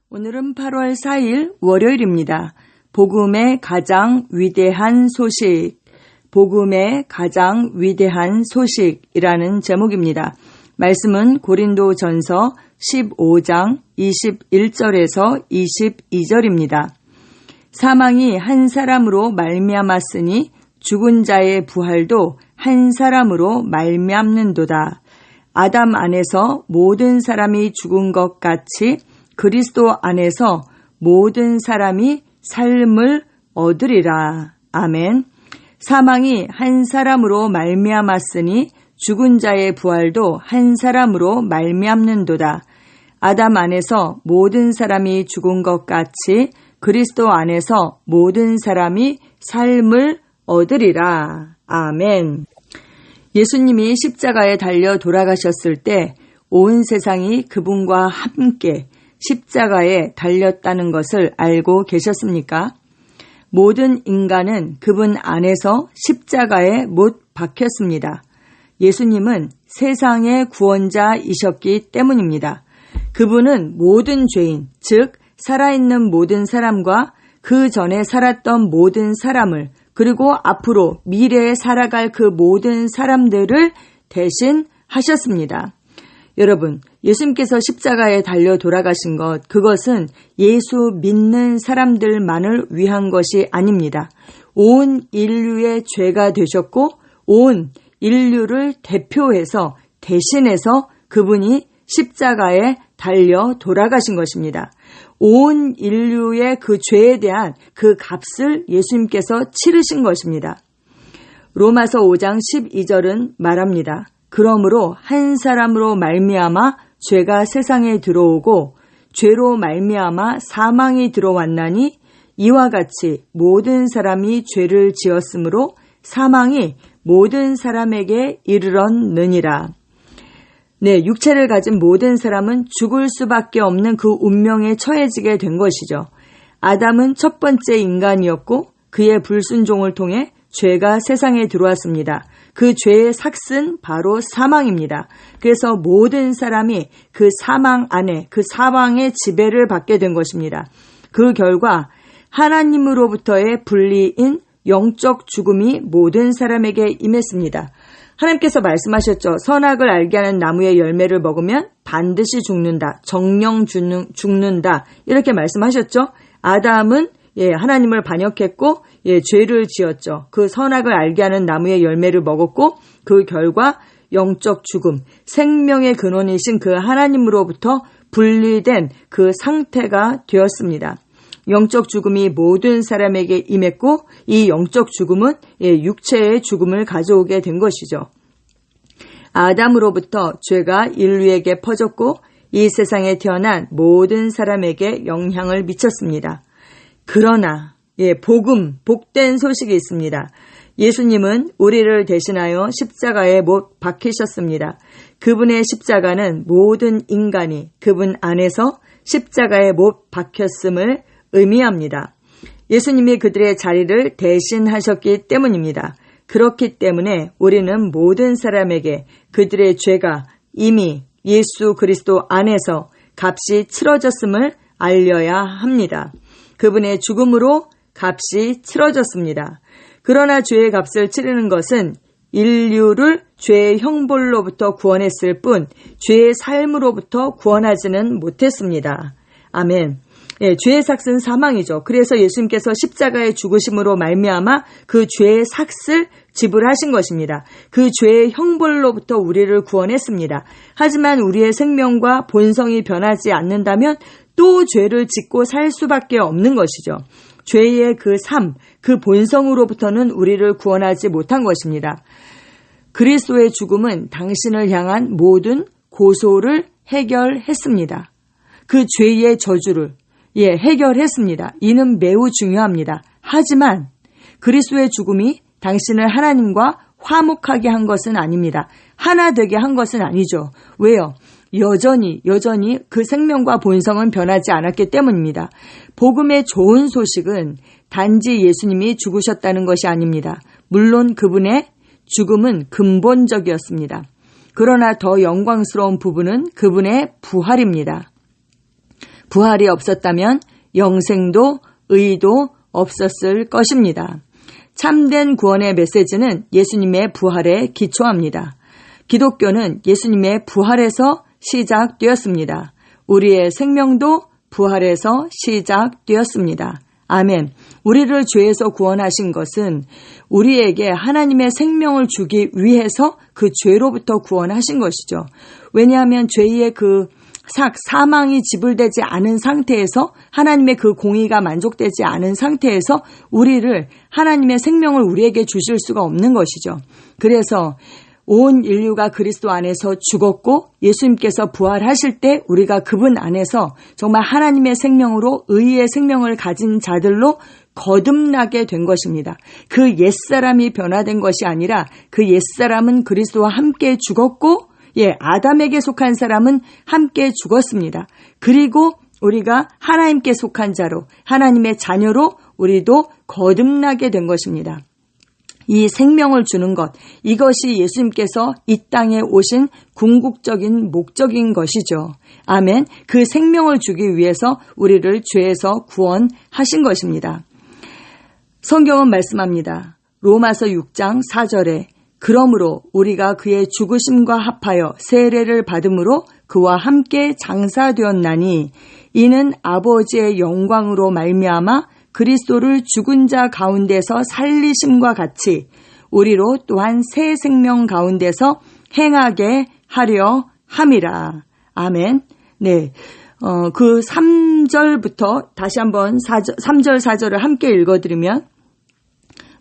오늘은 8월 4일 월요일입니다. 복음의 가장 위대한 소식, 복음의 가장 위대한 소식이라는 제목입니다. 말씀은 고린도전서 15장 21절에서 22절입니다. 사망이 한 사람으로 말미암았으니 죽은 자의 부활도 한 사람으로 말미암는도다. 아담 안에서 모든 사람이 죽은 것 같이 그리스도 안에서 모든 사람이 삶을 얻으리라. 아멘. 사망이 한 사람으로 말미암았으니 죽은 자의 부활도 한 사람으로 말미암는도다. 아담 안에서 모든 사람이 죽은 것 같이 그리스도 안에서 모든 사람이 삶을 얻으리라. 아멘. 예수님이 십자가에 달려 돌아가셨을 때 온 세상이 그분과 함께 십자가에 달렸다는 것을 알고 계셨습니까? 모든 인간은 그분 안에서 십자가에 못 박혔습니다. 예수님은 세상의 구원자이셨기 때문입니다. 그분은 모든 죄인, 즉 살아있는 모든 사람과 그 전에 살았던 모든 사람을 그리고 앞으로 미래에 살아갈 그 모든 사람들을 대신 하셨습니다. 여러분, 예수님께서 십자가에 달려 돌아가신 것, 그것은 예수 믿는 사람들만을 위한 것이 아닙니다. 온 인류의 죄가 되셨고 온 인류를 대표해서 대신해서 그분이 십자가에 달려 돌아가신 것입니다. 온 인류의 그 죄에 대한 그 값을 예수님께서 치르신 것입니다. 로마서 5장 12절은 말합니다. 그러므로 한 사람으로 말미암아 죄가 세상에 들어오고 죄로 말미암아 사망이 들어왔나니 이와 같이 모든 사람이 죄를 지었으므로 사망이 모든 사람에게 이르렀느니라. 네, 육체를 가진 모든 사람은 죽을 수밖에 없는 그 운명에 처해지게 된 것이죠. 아담은 첫 번째 인간이었고 그의 불순종을 통해 죄가 세상에 들어왔습니다. 그 죄의 삭은 바로 사망입니다. 그래서 모든 사람이 그 사망 안에 그 사망의 지배를 받게 된 것입니다. 그 결과 하나님으로부터의 분리인 영적 죽음이 모든 사람에게 임했습니다. 하나님께서 말씀하셨죠. 선악을 알게 하는 나무의 열매를 먹으면 반드시 죽는다. 정령 죽는다. 이렇게 말씀하셨죠. 아담은 하나님을 반역했고 죄를 지었죠. 그 선악을 알게 하는 나무의 열매를 먹었고 그 결과 영적 죽음, 생명의 근원이신 그 하나님으로부터 분리된 그 상태가 되었습니다. 영적 죽음이 모든 사람에게 임했고 이 영적 죽음은 육체의 죽음을 가져오게 된 것이죠. 아담으로부터 죄가 인류에게 퍼졌고 이 세상에 태어난 모든 사람에게 영향을 미쳤습니다. 그러나 복된 소식이 있습니다. 예수님은 우리를 대신하여 십자가에 못 박히셨습니다. 그분의 십자가는 모든 인간이 그분 안에서 십자가에 못 박혔음을 의미합니다. 예수님이 그들의 자리를 대신하셨기 때문입니다. 그렇기 때문에 우리는 모든 사람에게 그들의 죄가 이미 예수 그리스도 안에서 값이 치러졌음을 알려야 합니다. 그분의 죽음으로 값이 치러졌습니다. 그러나 죄의 값을 치르는 것은 인류를 죄의 형벌로부터 구원했을 뿐 죄의 삶으로부터 구원하지는 못했습니다. 아멘. 죄의 삭은 사망이죠. 그래서 예수님께서 십자가의 죽으심으로 말미암아 그 죄의 삭을 지불하신 것입니다. 그 죄의 형벌로부터 우리를 구원했습니다. 하지만 우리의 생명과 본성이 변하지 않는다면 또 죄를 짓고 살 수밖에 없는 것이죠. 죄의 그 삶, 그 본성으로부터는 우리를 구원하지 못한 것입니다. 그리스도의 죽음은 당신을 향한 모든 고소를 해결했습니다. 그 죄의 저주를 해결했습니다. 이는 매우 중요합니다. 하지만 그리스도의 죽음이 당신을 하나님과 화목하게 한 것은 아닙니다. 하나 되게 한 것은 아니죠. 왜요? 여전히 그 생명과 본성은 변하지 않았기 때문입니다. 복음의 좋은 소식은 단지 예수님이 죽으셨다는 것이 아닙니다. 물론 그분의 죽음은 근본적이었습니다. 그러나 더 영광스러운 부분은 그분의 부활입니다. 부활이 없었다면 영생도 의도 없었을 것입니다. 참된 구원의 메시지는 예수님의 부활에 기초합니다. 기독교는 예수님의 부활에서 시작되었습니다. 우리의 생명도 부활에서 시작되었습니다. 아멘. 우리를 죄에서 구원하신 것은 우리에게 하나님의 생명을 주기 위해서 그 죄로부터 구원하신 것이죠. 왜냐하면 죄의 그 사망이 지불되지 않은 상태에서 하나님의 그 공의가 만족되지 않은 상태에서 우리를 하나님의 생명을 우리에게 주실 수가 없는 것이죠. 그래서 온 인류가 그리스도 안에서 죽었고 예수님께서 부활하실 때 우리가 그분 안에서 정말 하나님의 생명으로 의의 생명을 가진 자들로 거듭나게 된 것입니다. 그 옛사람이 변화된 것이 아니라 그 옛사람은 그리스도와 함께 죽었고 아담에게 속한 사람은 함께 죽었습니다. 그리고 우리가 하나님께 속한 자로 하나님의 자녀로 우리도 거듭나게 된 것입니다. 이 생명을 주는 것, 이것이 예수님께서 이 땅에 오신 궁극적인 목적인 것이죠. 아멘. 그 생명을 주기 위해서 우리를 죄에서 구원하신 것입니다. 성경은 말씀합니다. 로마서 6장 4절에 그러므로 우리가 그의 죽으심과 합하여 세례를 받음으로 그와 함께 장사되었나니 이는 아버지의 영광으로 말미암아 그리스도를 죽은 자 가운데서 살리심과 같이 우리로 또한 새 생명 가운데서 행하게 하려 함이라. 아멘. 네. 그 3절부터 다시 한번 3절 4절을 함께 읽어드리면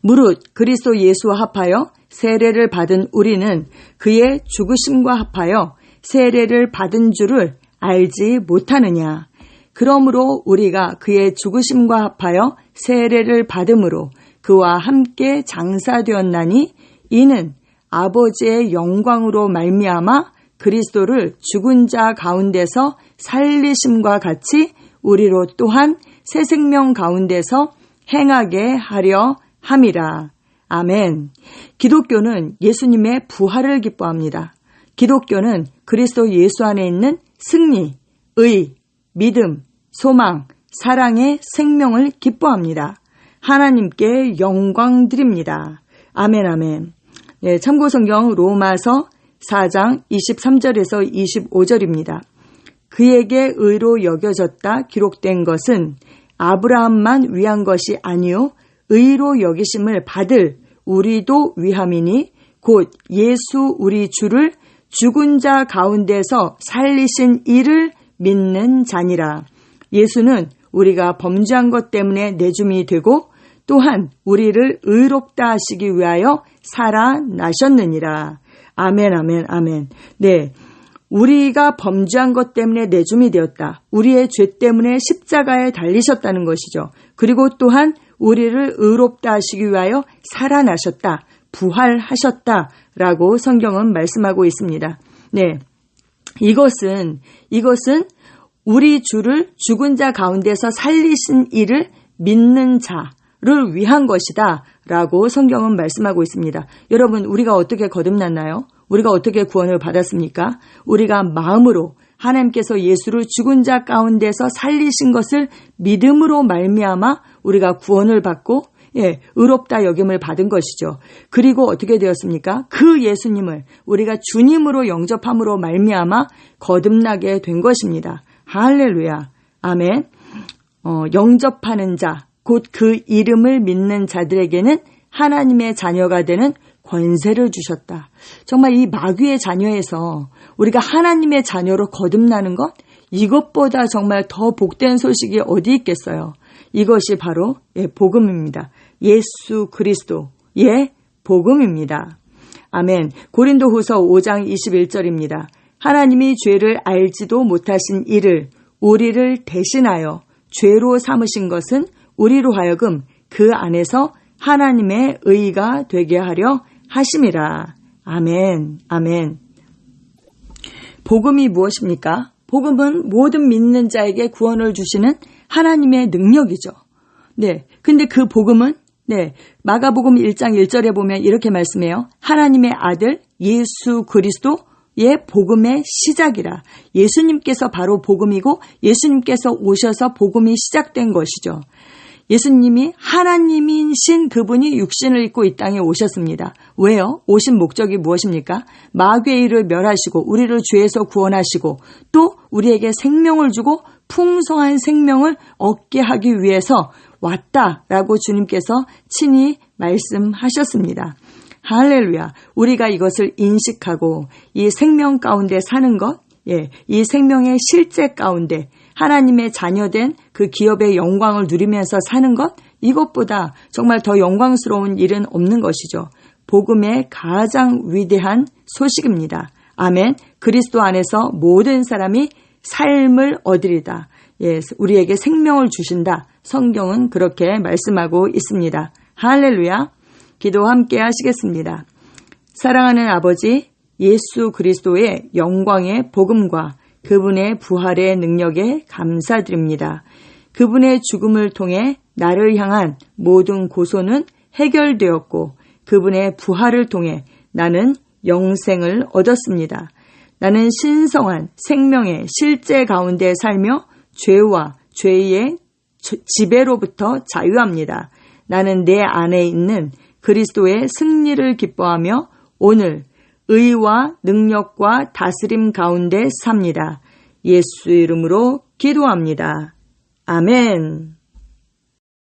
무릇 그리스도 예수와 합하여 세례를 받은 우리는 그의 죽으심과 합하여 세례를 받은 줄을 알지 못하느냐. 그러므로 우리가 그의 죽으심과 합하여 세례를 받음으로 그와 함께 장사되었나니 이는 아버지의 영광으로 말미암아 그리스도를 죽은 자 가운데서 살리심과 같이 우리로 또한 새 생명 가운데서 행하게 하려 함이라. 아멘. 기독교는 예수님의 부활을 기뻐합니다. 기독교는 그리스도 예수 안에 있는 승리, 의, 믿음, 소망, 사랑의 생명을 기뻐합니다. 하나님께 영광 드립니다. 아멘, 아멘. 네, 참고성경 로마서 4장 23절에서 25절입니다. 그에게 의로 여겨졌다 기록된 것은 아브라함만 위한 것이 아니요 의로 여기심을 받을 우리도 위함이니 곧 예수 우리 주를 죽은 자 가운데서 살리신 이를 믿는 자니라. 예수는 우리가 범죄한 것 때문에 내줌이 되고 또한 우리를 의롭다 하시기 위하여 살아나셨느니라. 아멘, 아멘, 아멘. 네. 우리가 범죄한 것 때문에 내줌이 되었다. 우리의 죄 때문에 십자가에 달리셨다는 것이죠. 그리고 또한 우리를 의롭다 하시기 위하여 살아나셨다. 부활하셨다라고 성경은 말씀하고 있습니다. 네. 이것은 우리 주를 죽은 자 가운데서 살리신 이를 믿는 자를 위한 것이다 라고 성경은 말씀하고 있습니다. 여러분, 우리가 어떻게 거듭났나요? 우리가 어떻게 구원을 받았습니까? 우리가 마음으로 하나님께서 예수를 죽은 자 가운데서 살리신 것을 믿음으로 말미암아 우리가 구원을 받고 의롭다 여김을 받은 것이죠. 그리고 어떻게 되었습니까? 그 예수님을 우리가 주님으로 영접함으로 말미암아 거듭나게 된 것입니다. 할렐루야. 아멘. 영접하는 자, 곧 그 이름을 믿는 자들에게는 하나님의 자녀가 되는 권세를 주셨다. 정말 이 마귀의 자녀에서 우리가 하나님의 자녀로 거듭나는 것, 이것보다 정말 더 복된 소식이 어디 있겠어요. 이것이 바로 복음입니다. 예수 그리스도의 복음입니다. 아멘. 고린도후서 5장 21절입니다. 하나님이 죄를 알지도 못하신 이를 우리를 대신하여 죄로 삼으신 것은 우리로 하여금 그 안에서 하나님의 의가 되게 하려 하심이라. 아멘. 아멘. 복음이 무엇입니까? 복음은 모든 믿는 자에게 구원을 주시는 하나님의 능력이죠. 네. 근데 그 복음은 마가복음 1장 1절에 보면 이렇게 말씀해요. 하나님의 아들 예수 그리스도 복음의 시작이라. 예수님께서 바로 복음이고 예수님께서 오셔서 복음이 시작된 것이죠. 예수님이 하나님이신 그분이 육신을 입고 이 땅에 오셨습니다. 왜요? 오신 목적이 무엇입니까? 마귀의 일을 멸하시고 우리를 죄에서 구원하시고 또 우리에게 생명을 주고 풍성한 생명을 얻게 하기 위해서 왔다라고 주님께서 친히 말씀하셨습니다. 할렐루야. 우리가 이것을 인식하고 이 생명 가운데 사는 것, 이 생명의 실제 가운데 하나님의 자녀된 그 기업의 영광을 누리면서 사는 것, 이것보다 정말 더 영광스러운 일은 없는 것이죠. 복음의 가장 위대한 소식입니다. 아멘. 그리스도 안에서 모든 사람이 삶을 얻으리다. 우리에게 생명을 주신다. 성경은 그렇게 말씀하고 있습니다. 할렐루야. 기도 함께 하시겠습니다. 사랑하는 아버지, 예수 그리스도의 영광의 복음과 그분의 부활의 능력에 감사드립니다. 그분의 죽음을 통해 나를 향한 모든 고소는 해결되었고 그분의 부활을 통해 나는 영생을 얻었습니다. 나는 신성한 생명의 실제 가운데 살며 죄와 죄의 지배로부터 자유합니다. 나는 내 안에 있는 그리스도의 승리를 기뻐하며 오늘 의와 능력과 다스림 가운데 삽니다. 예수 이름으로 기도합니다. 아멘.